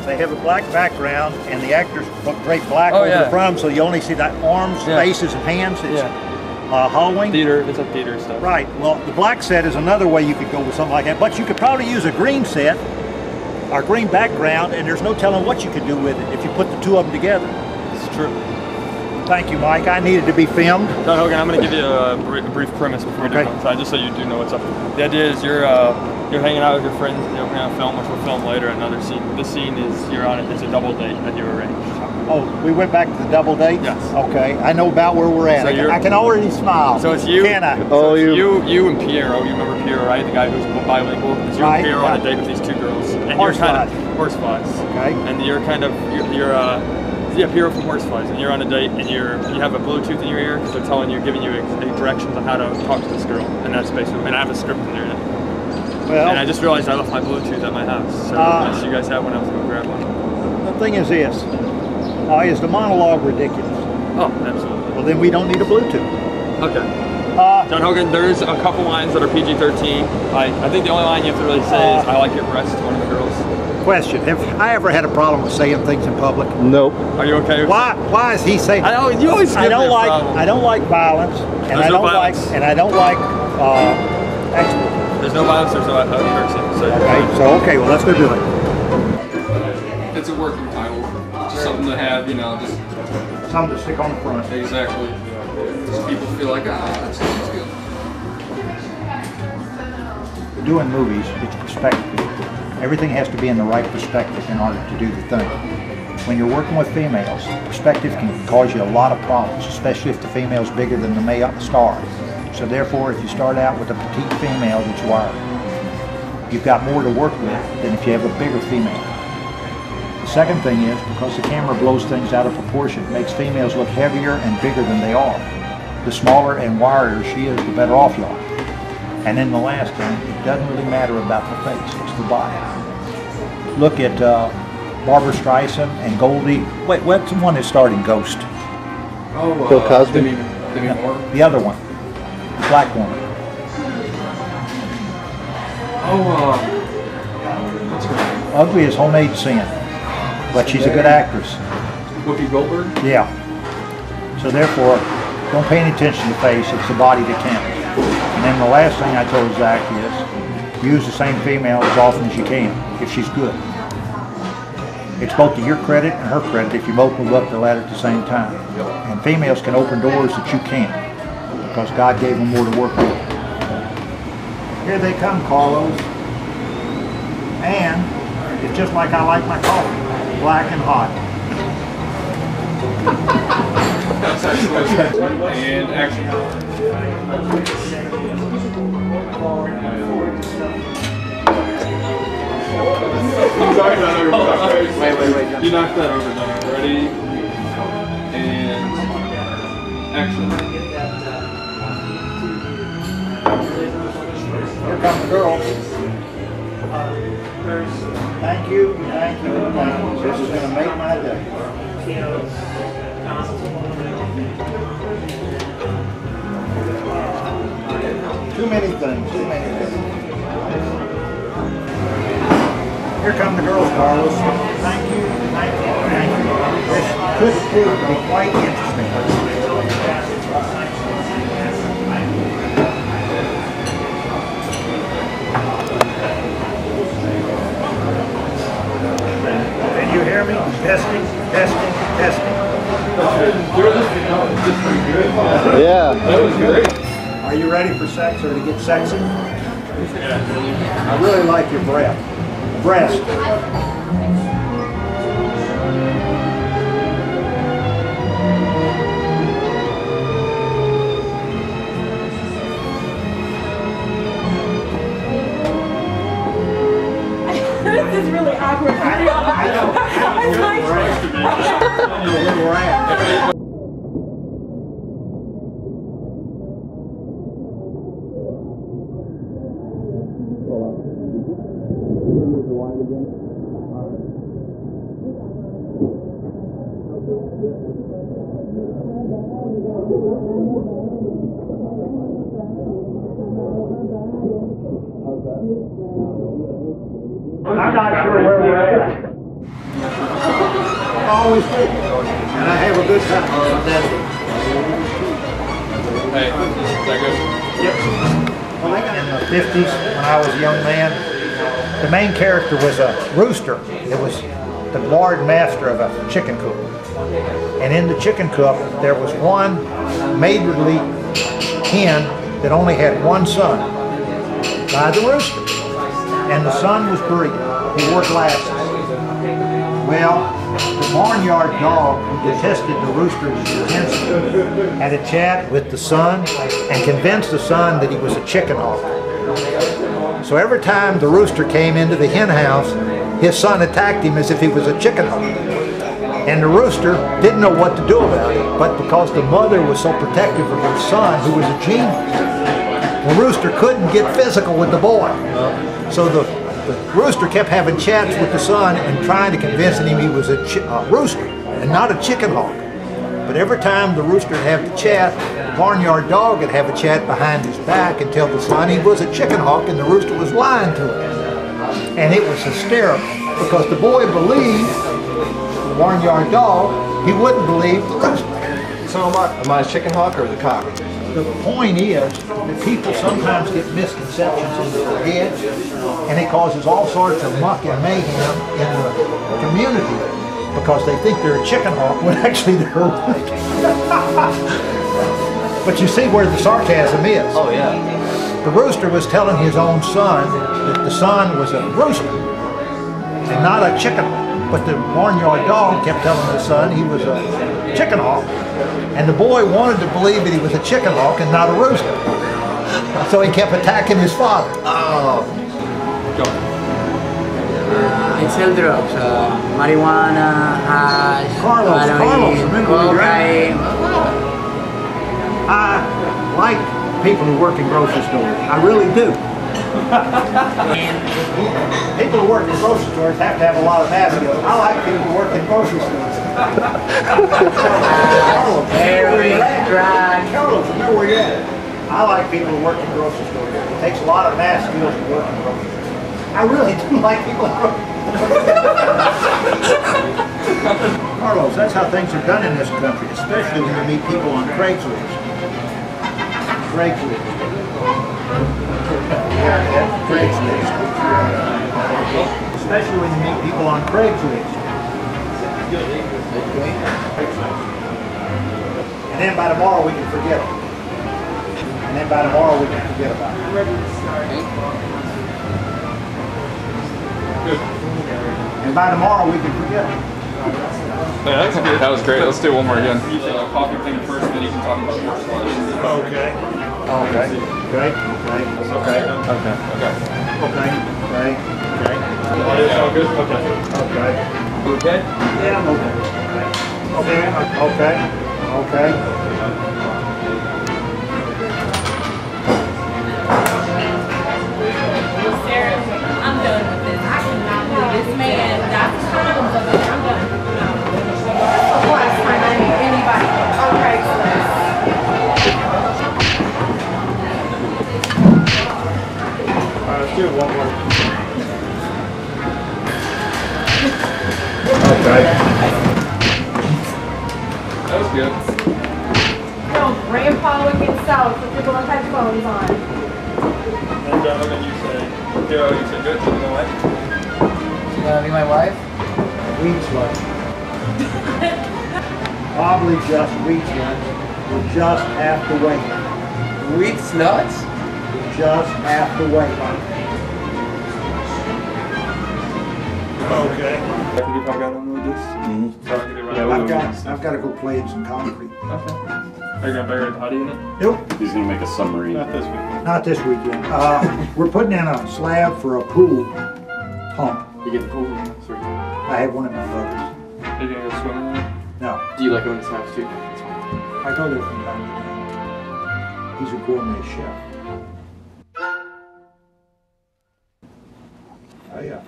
They have a black background, and the actors drape black over the front, so you only see the arms, faces, and hands. It's Halloween. Theater, it's like theater stuff. Right. Well, the black set is another way you could go with something like that, but you could probably use a green set or green background, and there's no telling what you could do with it if you put the two of them together. It's true. Thank you, Mike. I needed to be filmed. Don Hogan, I'm going to give you a brief premise before we do it, just so you do know what's up. The idea is you're hanging out with your friends, you're going to film, which we'll film later. Another scene. This scene is it's a double date that you arranged. Oh, we went back to the double date? Yes. Okay, I know about where we're at. So I can already smile. So it's you. Can I? Oh, you and Piero. You remember Piero, right? The guy who's bilingual. It's you and Piero on a date with these two girls. And you're kind of horseflies. Okay. And you're Piero from Horseflies, and you're on a date, and you have a Bluetooth in your ear because they're giving you directions on how to talk to this girl, and that's basically. And I have a script in there. Well, and I just realized I left my Bluetooth at my house, so unless you guys have one, I was going to grab one. The thing is this: is the monologue ridiculous? Oh, absolutely. Well, then we don't need a Bluetooth. Okay. Don Hogan, there's a couple lines that are PG-13. I think the only line you have to really say is "I like your breasts" to one of the girls. Question: have I ever had a problem with saying things in public? Nope. Are you okay with Why is he saying? I don't like violence, and I don't like exports. There's no violence. There's no cursing. Okay, well let's go do it. It's a working title. Just something to have, just something to stick on the front. Exactly. So people feel like, that sounds good. Doing movies, it's perspective. Everything has to be in the right perspective in order to do the thing. When you're working with females, perspective can cause you a lot of problems, especially if the female's bigger than the male star. So therefore, if you start out with a petite female that's wired, you've got more to work with than if you have a bigger female. The second thing is, because the camera blows things out of proportion, it makes females look heavier and bigger than they are. The smaller and wirier she is, the better off you are. And then the last thing, it doesn't really matter about the face, it's the body. Look at Barbara Streisand and Goldie. Wait, what's the one that starred in Ghost? Bill Cosby? Demi Moore? The other one, black woman. What's her name? Ugly as homemade sin, but she's a good actress. Whoopi Goldberg? Yeah. So therefore, don't pay any attention to the face, it's the body that counts. And then the last thing I told Zach is, use the same female as often as you can, if she's good. It's both to your credit and her credit if you both move up the ladder at the same time. And females can open doors that you can't, because God gave them more to work with. Here they come, Carlos. And it's just like I like my coffee, black and hot. And action. Wait. You knocked that over, Don. Ready? And action. Here come the girls. Thank you. This is going to make my day. Too many things. Here come the girls, Carlos. Thank you. This could prove to be quite interesting. Can you hear me? Testing. Yeah. That was great. Are you ready for sex or to get sexy? I really like your breast. This is really awkward. I know. I'm not sure where we're at. always do. And I have a good time. Hey, is that good? Yep. Well, in the 50s, when I was a young man, the main character was a rooster. It was the lord master of a chicken coop. And in the chicken coop, there was one maidenly hen that only had one son by the rooster. And the son was breeding. He wore glasses. Well, the barnyard dog who detested the rooster intensely had a chat with the son and convinced the son that he was a chicken hawk. So every time the rooster came into the hen house, his son attacked him as if he was a chicken hawk. And the rooster didn't know what to do about it, but because the mother was so protective of her son, who was a genius, the rooster couldn't get physical with the boy. So the rooster kept having chats with the son and trying to convince him he was a rooster and not a chicken hawk. But every time the rooster would have the chat, the barnyard dog would have a chat behind his back and tell the son he was a chicken hawk and the rooster was lying to him. And it was hysterical because the boy believed the barnyard dog, he wouldn't believe the rooster. So am I a chicken hawk or the cock? The point is that people sometimes get misconceptions into their heads, and it causes all sorts of muck and mayhem in the community because they think they're a chicken hawk when actually they're a rooster. But you see where the sarcasm is. Oh yeah. The rooster was telling his own son that the son was a rooster and not a chicken hawk. But the barnyard dog kept telling the son he was a chicken hawk. And the boy wanted to believe that he was a chicken hawk and not a rooster. So he kept attacking his father. I sell drugs, marijuana, hash, Carlos, remember who you're at? I like people who work in grocery stores. I really do. People who work in grocery stores have to have a lot of habits. I like people who work in grocery stores. Carlos, remember where you're at. I like people who work in grocery stores. It takes a lot of math skills to work in grocery stores. I really do like people who work. Carlos, that's how things are done in this country, especially when you meet people on Craigslist. Craigslist. Especially when you meet people on Craigslist. And then by tomorrow we can forget them. And then by tomorrow we can forget about it. And by tomorrow we can forget them. Yeah, that's good. That was great. Let's do one more again. You say a coffee thing first, then you can talk about horse flesh. Okay. Okay. Okay. Okay. Okay. Okay. Okay. Okay. Okay. Okay. All good? Okay. Okay. You okay? Yeah, I'm okay. Okay. Okay. Sarah, I'm done with this. I cannot believe this man. That's tons of it. I'm done. This is the last time I meet anybody on Craigslist. Let's do one more. Okay. That was good. No, grandpa would get south with your little headphones on. And gentlemen, you say, you said good, so you know what? You gonna be my wife? Wheat slush. Probably just wheat slush. We'll just have to wait. Wheat sluts? We'll just have to wait. Okay. I can if I got on with this. So I can get right I've got to go play in some concrete. Okay. Are you gonna bury a body in it? Nope, He's gonna make a submarine. Not this week. not this weekend. We're putting in a slab for a pool pump. You get the pool? Sweet. I have one at my brother's. Are you gonna go swimming in it? No, Do you like it when it snaps too? I go there from time to time. He's a gourmet chef. Oh yeah.